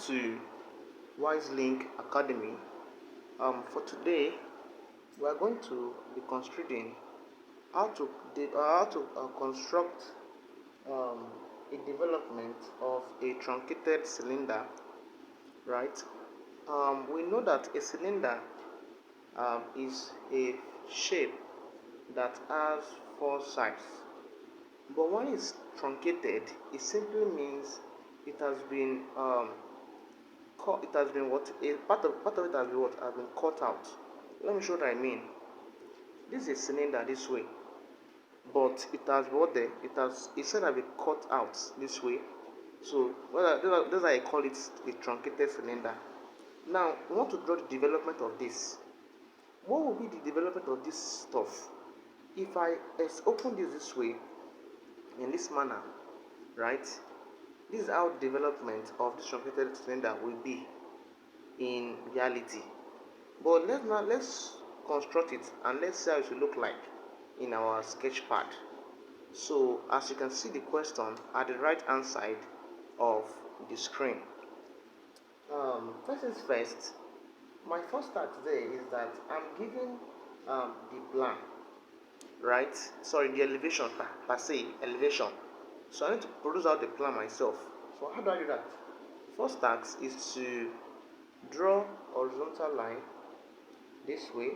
to WiseLink Academy. For today, we are going to be considering how to construct a development of a truncated cylinder. Right? We know that a cylinder is a shape that has four sides. But when it's truncated, it simply means it has been cut. It has been what a part of it has been what has been cut out. Let me show what I mean. This is a cylinder this way, but it has what there. It said have been cut out this way. So that's why I call it a truncated cylinder. Now we want to draw the development of this. What will be the development of this stuff? If I open this way in this manner, right? This is how development of this truncated cylinder will be in reality. But let's construct it and let's see how it will look like in our sketch pad. So as you can see the question at the right hand side of the screen. First things first, my first task there is that I'm given the plan, right? Sorry, the elevation per se, elevation. So I need to produce out the plan myself. So how do I do that? First task is to draw horizontal line this way,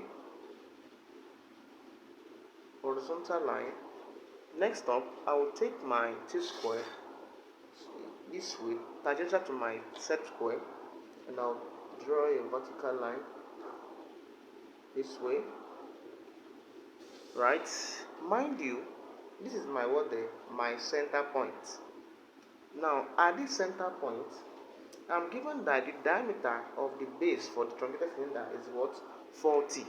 horizontal line. Next up, I will take my T-square this way, tangential to my set square, and I'll draw a vertical line this way. Right? Mind you, this is my my center point. Now, at this center point, I'm given that the diameter of the base for the truncated cylinder is what? 40.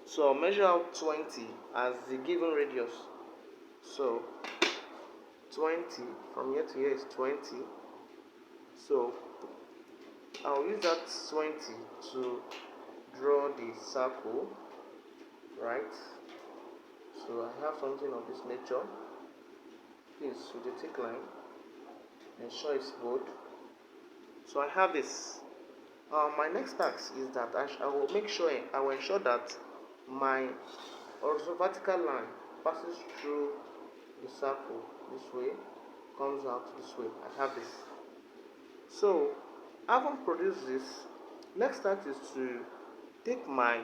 So I'll measure out 20 as the given radius. So 20 from here to here is 20. So I'll use that 20 to draw the circle, right? So I have something of this nature. Please, with a thick line, ensure it's bold. So I have this. My next task is that I will ensure that my horizontal vertical line passes through the circle this way, comes out this way. I have this. So having produced this, next task is to take my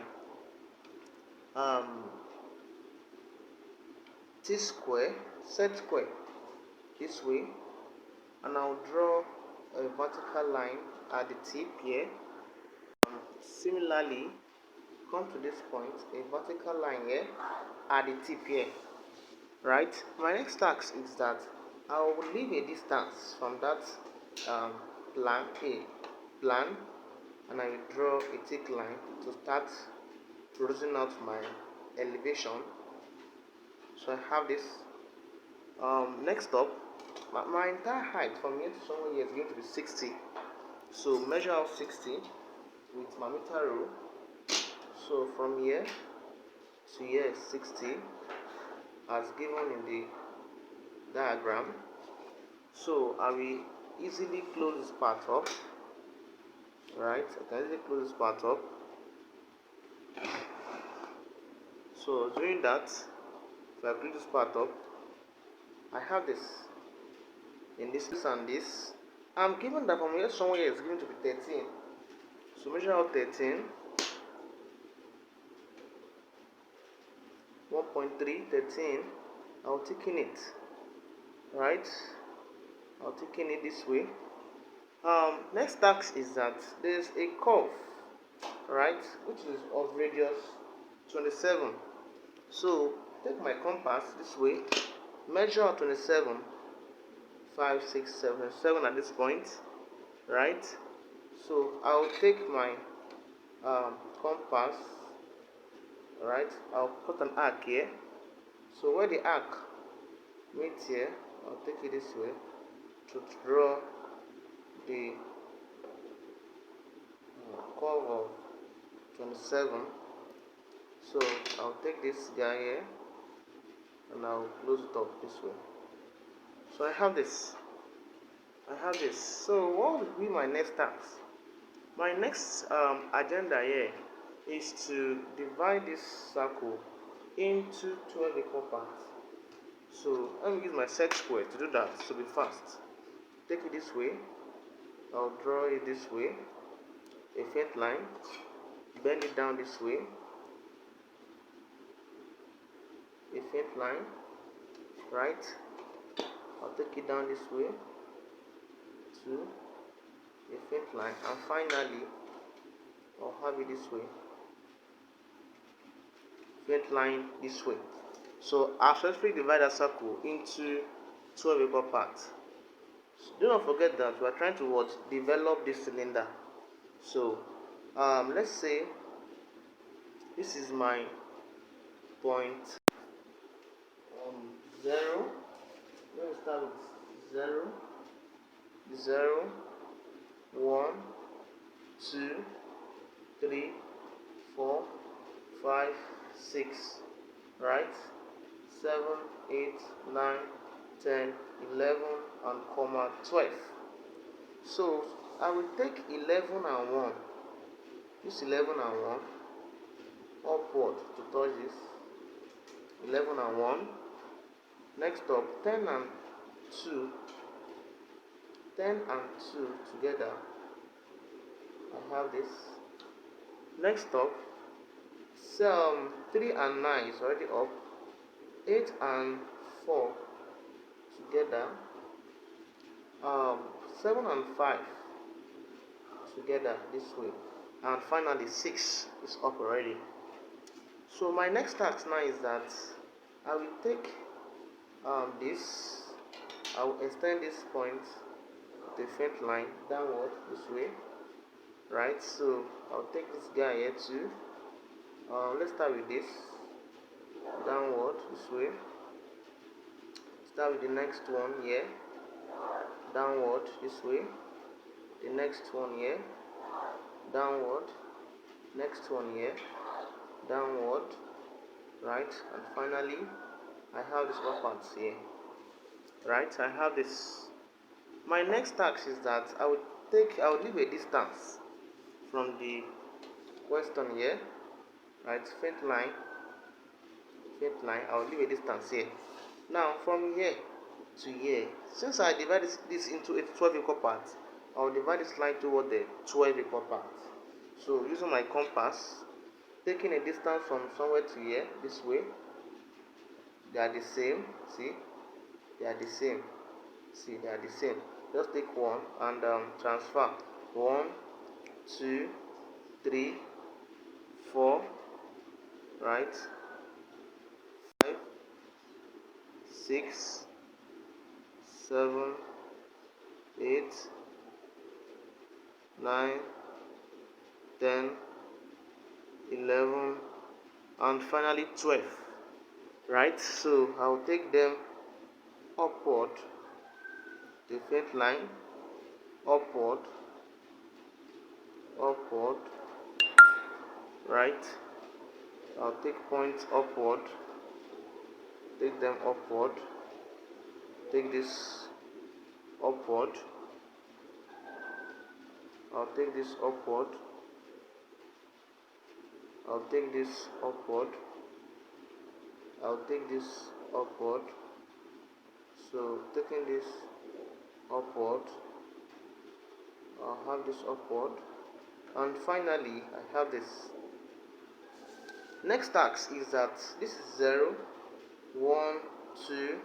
T-square, set square this way, and I'll draw a vertical line at the tip here. Similarly, come to this point, a vertical line here at the tip here. Right? My next task is that I will leave a distance from that plan, and I will draw a thick line to start producing out my elevation. So I have this. Next up, my entire height from here to somewhere here is going to be 60. So measure out 60 with my meter rule. So from here to here is 60 as given in the diagram. So I will easily close this part up. Right? I can easily close this part up. So doing that, if I close this part up, I have this. In this and this, I'm given that from here somewhere is going to be 13. So measure out 13. 1.3, 13. I'll thicken it. Right? I'll thicken it this way. Next task is that there's a curve, right, which is of radius 27. So take my compass this way, measure out 27, 5, 6, 7, 7 at this point, right? So I'll take my compass, right? I'll put an arc here. So where the arc meets here, I'll take it this way to draw the curve of 27. So I'll take this guy here and I'll close it up this way. So I have this. I have this. So what will be my next task? My next agenda here is to divide this circle into 12 equal parts. So let me use my set square to do that, to be fast. Take it this way. I'll draw it this way, a faint line, bend it down this way, a faint line, right? I'll take it down this way, to a faint line, and finally I'll have it this way, faint line this way. So I've successfully divided a circle into 12 equal parts. So do not forget that we are trying to what? Develop this cylinder. So let's say this is my point 0. Let me start with 0, 0, 1, 2, 3, 4, 5, 6, right? 7, 8, 9, 10, 11, and comma 12. So I will take 11 and 1. This 11 and 1 upward to touch this. 11 and 1. Next up, 10 and 2. 10 and 2 together. I have this. Next up, 3 and 9 is already up. 8 and 4 together. 7 and 5 together this way. And finally 6 is up already. So my next task now is that I will take this. I will extend this point, the faint line, downward this way, right? So I'll take this guy here too. Let's start with this, downward this way. Start with the next one here, downward this way. The next one here, downward. Next one here, downward, right? And finally I have this upper part here, right? I have this. My next task is that I will leave a distance from the question here, right? Faint line, I will leave a distance here. Now from here to here, since I divided this into 12 equal parts, I will divide this line toward the 12 equal parts. So using my compass, taking a distance from somewhere to here, this way, they are the same. See, they are the same. See, they are the same. Just take one and transfer. 1, 2, 3, 4, right? 5, 6, 7, 8, 9, 10, 11, and finally 12, right? So I'll take them upward, the faint line, upward, right? I'll take points upward, take them upward, take this upward, I'll take this upward, I'll take this upward, I'll take this upward. So taking this upward, I'll have this upward, and finally I have this. Next task is that this is 0, 1, 2,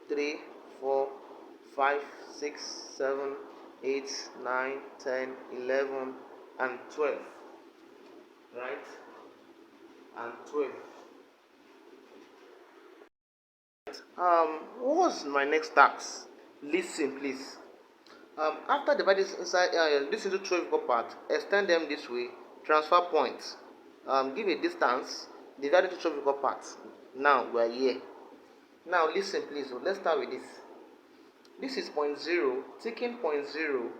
3, 4, 5, 6, 7, 8, 9, 10, 11, and 12, right? And 12. What's my next task? Listen, please. After dividing this into 12 equal parts, extend them this way, transfer points, give a distance, divide it into 12 equal parts. Now we are here. Now listen, please. So let's start with this. This is point 0, taking point 0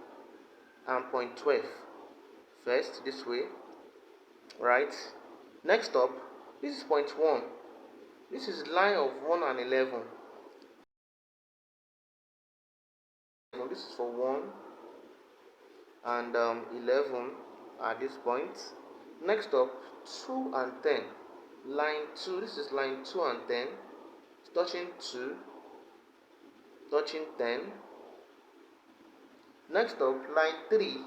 and point 12. First, this way, right? Next up, this is point 1. This is line of 1 and 11. Now this is for 1 and 11 at this point. Next up, 2 and 10. Line 2, this is line 2 and 10, touching 2, touching 10. Next up, line 3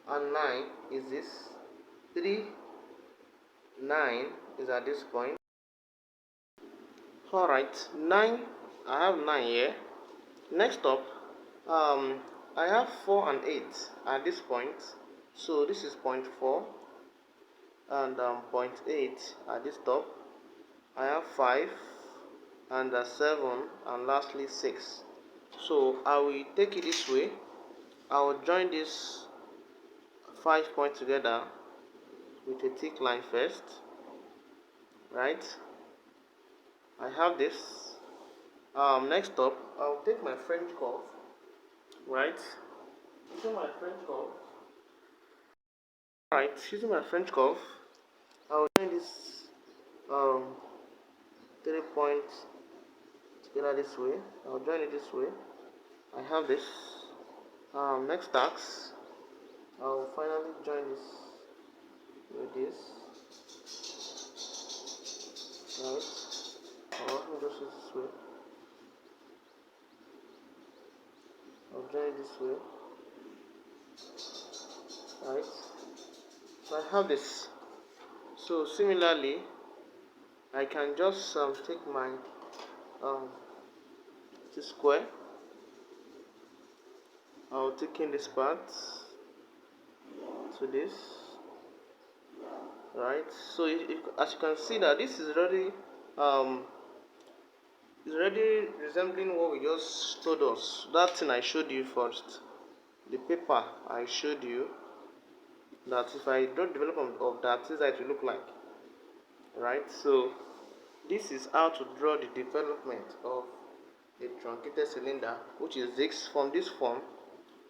and 9 is this. 3, 9 is at this point. Alright, 9, I have 9 here. Next up, I have 4 and 8 at this point. So this is point 4 and point 8 at this top. I have 5 and 7 and lastly 6. So I will take it this way. I will join this 5 points together with a thick line first, right? I have this. Next up, I'll take my French curve, right? Using my French curve. Right, using my French curve, I'll join this 3 points together this way. I'll join it this way. I have this. Next task, I'll finally join this with this. Right. Let me just use this way. I'll join it this way. Right. So I have this. So similarly, I can just take my this square. I'll take in this part to this, right? So as you can see that this is already resembling what we just told us. That thing I showed you first, the paper I showed you, that if I draw development of that, this is how it will look like, right? So this is how to draw the development of a truncated cylinder, which is this from this form,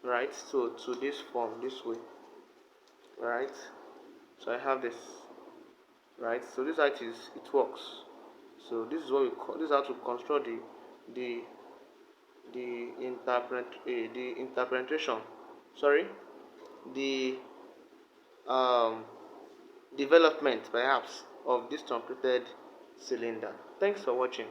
right? So to this form this way, right? So I have this, right? So this is how it works. So this is what we call, this is how to construct the interpretation, sorry, the development perhaps of this truncated cylinder. Thanks for watching.